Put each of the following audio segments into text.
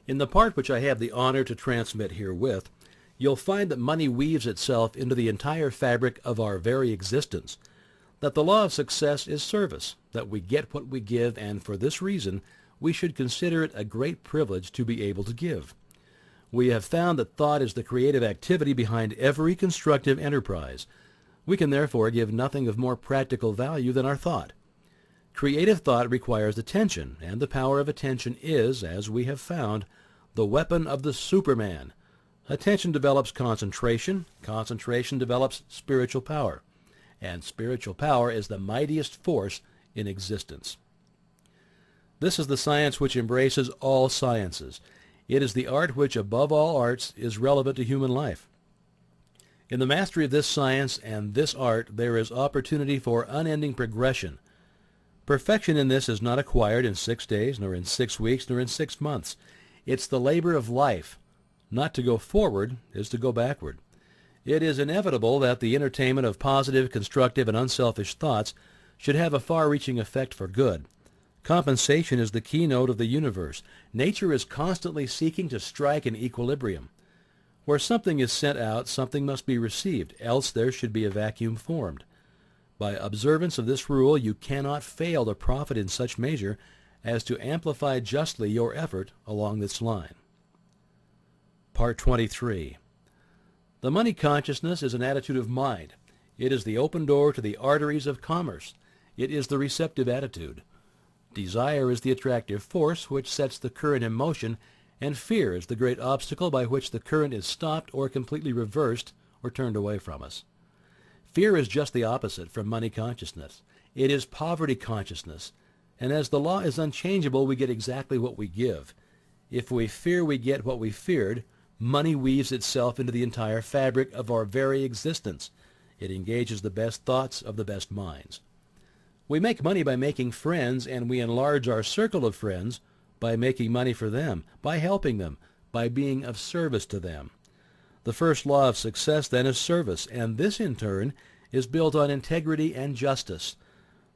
In the part which I have the honor to transmit herewith, you'll find that money weaves itself into the entire fabric of our very existence, that the law of success is service, that we get what we give, and for this reason we should consider it a great privilege to be able to give. We have found that thought is the creative activity behind every constructive enterprise. We can therefore give nothing of more practical value than our thought. Creative thought requires attention, and the power of attention is, as we have found, the weapon of the Superman. Attention develops concentration, concentration develops spiritual power, and spiritual power is the mightiest force in existence. This is the science which embraces all sciences. It is the art which, above all arts, is relevant to human life. In the mastery of this science and this art, there is opportunity for unending progression. Perfection in this is not acquired in 6 days, nor in 6 weeks, nor in 6 months. It's the labor of life. Not to go forward is to go backward. It is inevitable that the entertainment of positive, constructive, and unselfish thoughts should have a far-reaching effect for good. Compensation is the keynote of the universe. Nature is constantly seeking to strike an equilibrium. Where something is sent out, something must be received, else there should be a vacuum formed. By observance of this rule, you cannot fail to profit in such measure as to amplify justly your effort along this line. Part 23. The money consciousness is an attitude of mind. It is the open door to the arteries of commerce. It is the receptive attitude. Desire is the attractive force which sets the current in motion, and fear is the great obstacle by which the current is stopped or completely reversed or turned away from us. Fear is just the opposite from money consciousness. It is poverty consciousness, and as the law is unchangeable, we get exactly what we give. If we fear we get what we feared, money weaves itself into the entire fabric of our very existence. It engages the best thoughts of the best minds. We make money by making friends, and we enlarge our circle of friends by making money for them, by helping them, by being of service to them. The first law of success, then, is service, and this, in turn, is built on integrity and justice.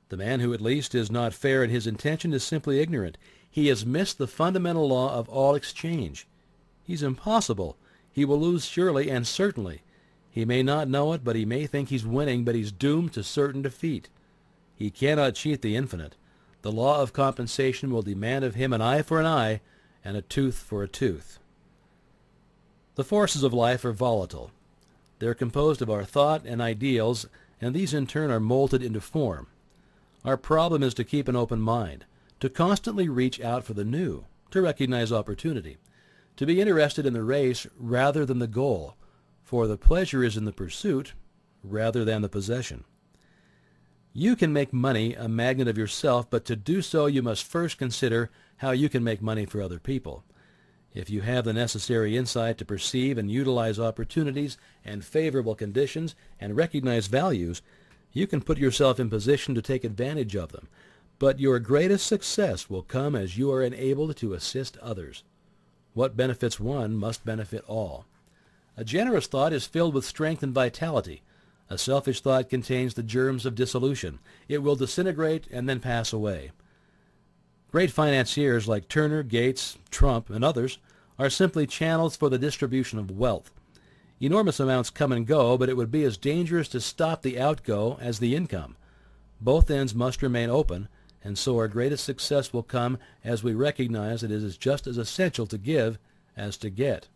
The man who at least is not fair in his intention is simply ignorant. He has missed the fundamental law of all exchange. He's impossible. He will lose surely and certainly. He may not know it, but he may think he's winning, but he's doomed to certain defeat. He cannot cheat the infinite. The law of compensation will demand of him an eye for an eye and a tooth for a tooth. The forces of life are volatile. They're composed of our thought and ideals, and these in turn are molded into form. Our problem is to keep an open mind, to constantly reach out for the new, to recognize opportunity, to be interested in the race rather than the goal, for the pleasure is in the pursuit rather than the possession. You can make money a magnet of yourself, but to do so you must first consider how you can make money for other people. If you have the necessary insight to perceive and utilize opportunities and favorable conditions and recognize values, you can put yourself in position to take advantage of them. But your greatest success will come as you are enabled to assist others. What benefits one must benefit all. A generous thought is filled with strength and vitality. A selfish thought contains the germs of dissolution. It will disintegrate and then pass away. Great financiers like Turner, Gates, Trump, and others are simply channels for the distribution of wealth. Enormous amounts come and go, but it would be as dangerous to stop the outgo as the income. Both ends must remain open, and so our greatest success will come as we recognize that it is just as essential to give as to get.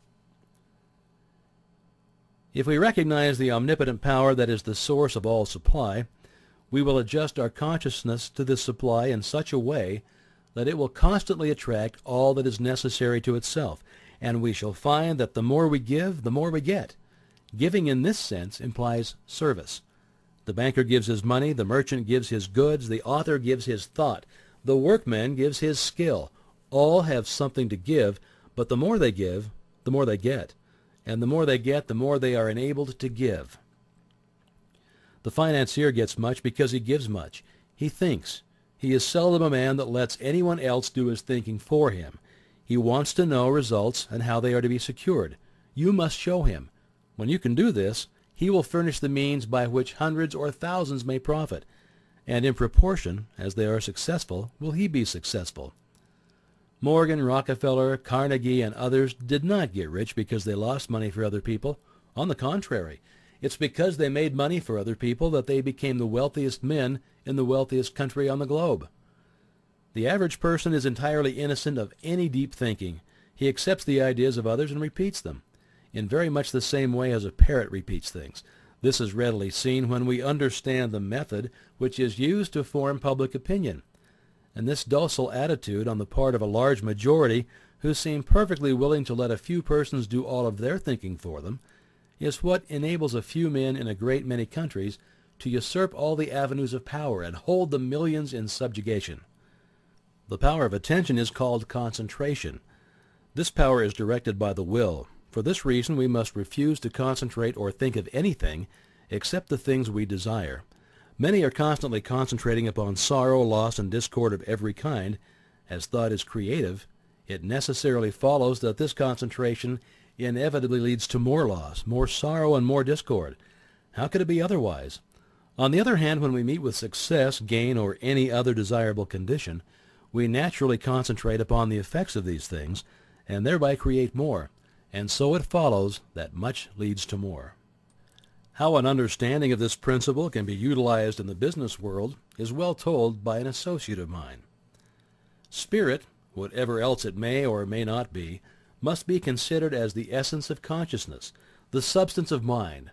If we recognize the omnipotent power that is the source of all supply, we will adjust our consciousness to this supply in such a way that it will constantly attract all that is necessary to itself, and we shall find that the more we give, the more we get. Giving in this sense implies service. The banker gives his money, the merchant gives his goods, the author gives his thought, the workman gives his skill. All have something to give, but the more they give, the more they get. And the more they get, the more they are enabled to give. The financier gets much because he gives much. He thinks. He is seldom a man that lets anyone else do his thinking for him. He wants to know results and how they are to be secured. You must show him. When you can do this, he will furnish the means by which hundreds or thousands may profit, and in proportion as they are successful will he be successful. Morgan, Rockefeller, Carnegie, and others did not get rich because they lost money for other people. On the contrary, it's because they made money for other people that they became the wealthiest men in the wealthiest country on the globe. The average person is entirely innocent of any deep thinking. He accepts the ideas of others and repeats them, in very much the same way as a parrot repeats things. This is readily seen when we understand the method which is used to form public opinion. And this docile attitude on the part of a large majority who seem perfectly willing to let a few persons do all of their thinking for them is what enables a few men in a great many countries to usurp all the avenues of power and hold the millions in subjugation. The power of attention is called concentration. This power is directed by the will. For this reason we must refuse to concentrate or think of anything except the things we desire. Many are constantly concentrating upon sorrow, loss, and discord of every kind. As thought is creative, it necessarily follows that this concentration inevitably leads to more loss, more sorrow, and more discord. How could it be otherwise? On the other hand, when we meet with success, gain, or any other desirable condition, we naturally concentrate upon the effects of these things, and thereby create more, and so it follows that much leads to more. How an understanding of this principle can be utilized in the business world is well told by an associate of mine. Spirit, whatever else it may or may not be, must be considered as the essence of consciousness, the substance of mind,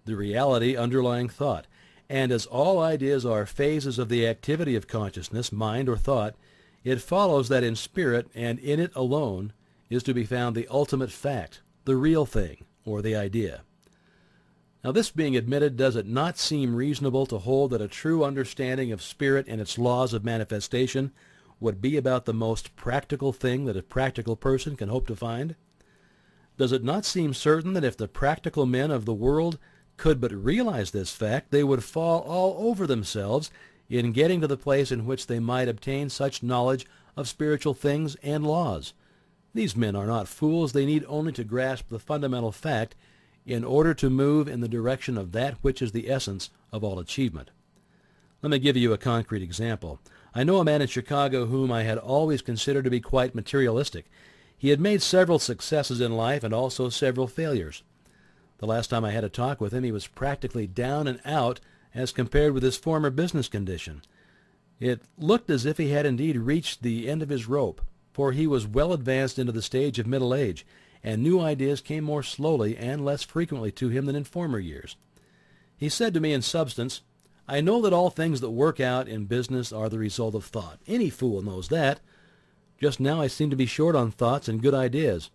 the reality underlying thought, and as all ideas are phases of the activity of consciousness, mind, or thought, it follows that in spirit and in it alone is to be found the ultimate fact, the real thing, or the idea. Now, this being admitted, does it not seem reasonable to hold that a true understanding of spirit and its laws of manifestation would be about the most practical thing that a practical person can hope to find? Does it not seem certain that if the practical men of the world could but realize this fact, they would fall all over themselves in getting to the place in which they might obtain such knowledge of spiritual things and laws? These men are not fools. They need only to grasp the fundamental fact in order to move in the direction of that which is the essence of all achievement. Let me give you a concrete example. I know a man in Chicago whom I had always considered to be quite materialistic. He had made several successes in life and also several failures. The last time I had a talk with him, he was practically down and out as compared with his former business condition. It looked as if he had indeed reached the end of his rope, for he was well advanced into the stage of middle age, and new ideas came more slowly and less frequently to him than in former years. He said to me in substance, "I know that all things that work out in business are the result of thought. Any fool knows that. Just now I seem to be short on thoughts and good ideas.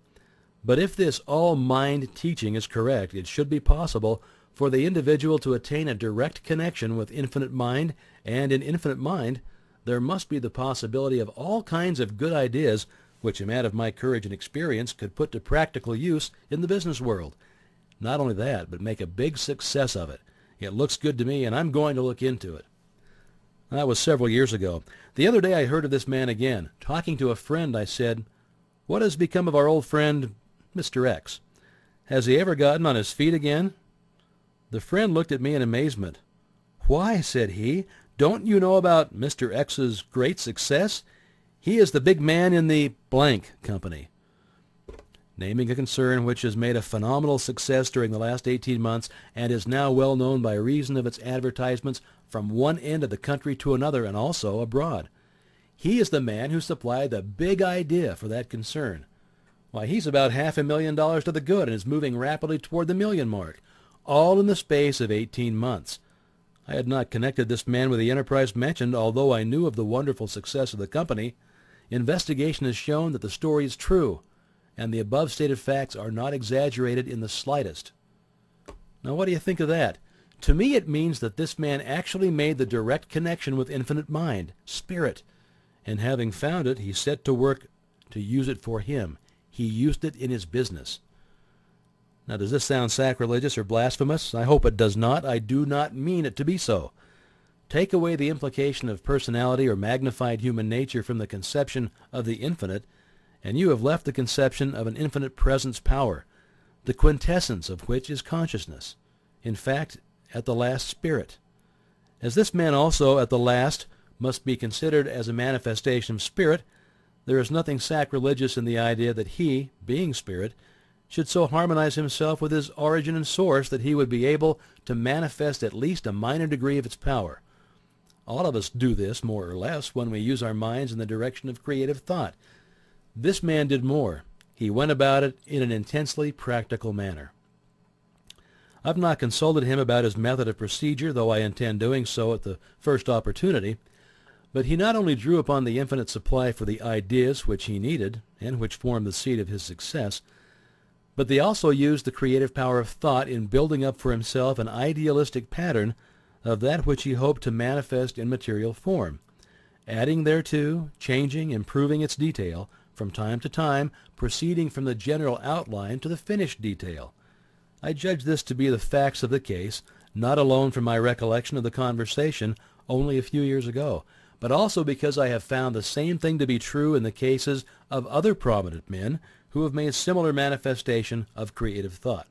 But if this all-mind teaching is correct, it should be possible for the individual to attain a direct connection with infinite mind, and in infinite mind there must be the possibility of all kinds of good ideas which a man of my courage and experience could put to practical use in the business world. Not only that, but make a big success of it. It looks good to me, and I'm going to look into it." That was several years ago. The other day I heard of this man again. Talking to a friend, I said, "What has become of our old friend, Mr. X? Has he ever gotten on his feet again?" The friend looked at me in amazement. "Why," said he, "don't you know about Mr. X's great success? He is the big man in the blank company," naming a concern which has made a phenomenal success during the last 18 months and is now well known by reason of its advertisements from one end of the country to another and also abroad. He is the man who supplied the big idea for that concern. Why, he's about $500,000 to the good and is moving rapidly toward the million mark, all in the space of 18 months. I had not connected this man with the enterprise mentioned, although I knew of the wonderful success of the company. Investigation has shown that the story is true, and the above stated facts are not exaggerated in the slightest. Now, what do you think of that? To me it means that this man actually made the direct connection with infinite mind, spirit, and having found it, he set to work to use it for him. He used it in his business. Now, does this sound sacrilegious or blasphemous? I hope it does not. I do not mean it to be so. Take away the implication of personality or magnified human nature from the conception of the infinite, and you have left the conception of an infinite presence power, the quintessence of which is consciousness. In fact, at the last, spirit. As this man also, at the last, must be considered as a manifestation of spirit, There is nothing sacrilegious in the idea that he, being spirit, should so harmonize himself with his origin and source that he would be able to manifest at least a minor degree of its power. All of us do this, more or less, when we use our minds in the direction of creative thought. This man did more. He went about it in an intensely practical manner. I've not consulted him about his method of procedure, though I intend doing so at the first opportunity. But he not only drew upon the infinite supply for the ideas which he needed, and which formed the seed of his success, but they also used the creative power of thought in building up for himself an idealistic pattern of that which he hoped to manifest in material form, adding thereto, changing, improving its detail, from time to time, proceeding from the general outline to the finished detail. I judge this to be the facts of the case, not alone from my recollection of the conversation only a few years ago, but also because I have found the same thing to be true in the cases of other prominent men who have made similar manifestation of creative thought.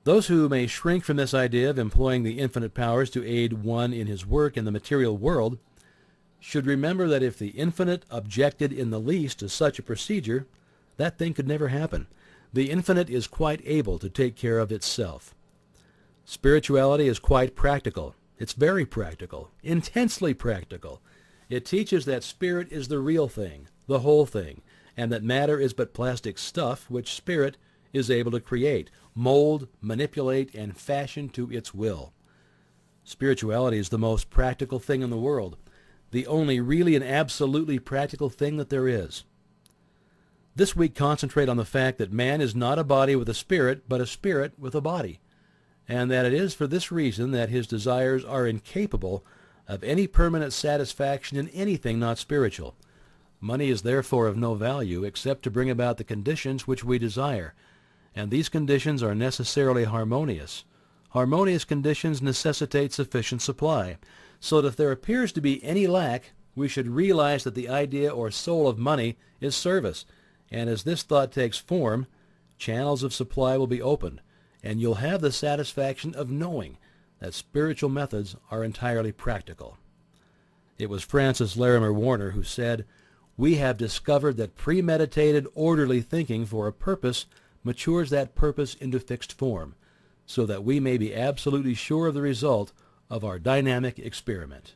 Those who may shrink from this idea of employing the infinite powers to aid one in his work in the material world should remember that if the infinite objected in the least to such a procedure, that thing could never happen. The infinite is quite able to take care of itself. Spirituality is quite practical. It's very practical, intensely practical. It teaches that spirit is the real thing, the whole thing, and that matter is but plastic stuff which spirit is able to create, mold, manipulate, and fashion to its will. Spirituality is the most practical thing in the world, the only really and absolutely practical thing that there is. This week concentrate on the fact that man is not a body with a spirit, but a spirit with a body, and that it is for this reason that his desires are incapable of any permanent satisfaction in anything not spiritual. Money is therefore of no value except to bring about the conditions which we desire, and these conditions are necessarily harmonious. Harmonious conditions necessitate sufficient supply, so that if there appears to be any lack, we should realize that the idea or soul of money is service, and as this thought takes form, channels of supply will be opened, and you'll have the satisfaction of knowing that spiritual methods are entirely practical. It was Francis Larimer Warner who said, "We have discovered that premeditated, orderly thinking for a purpose matures that purpose into fixed form, so that we may be absolutely sure of the result of our dynamic experiment."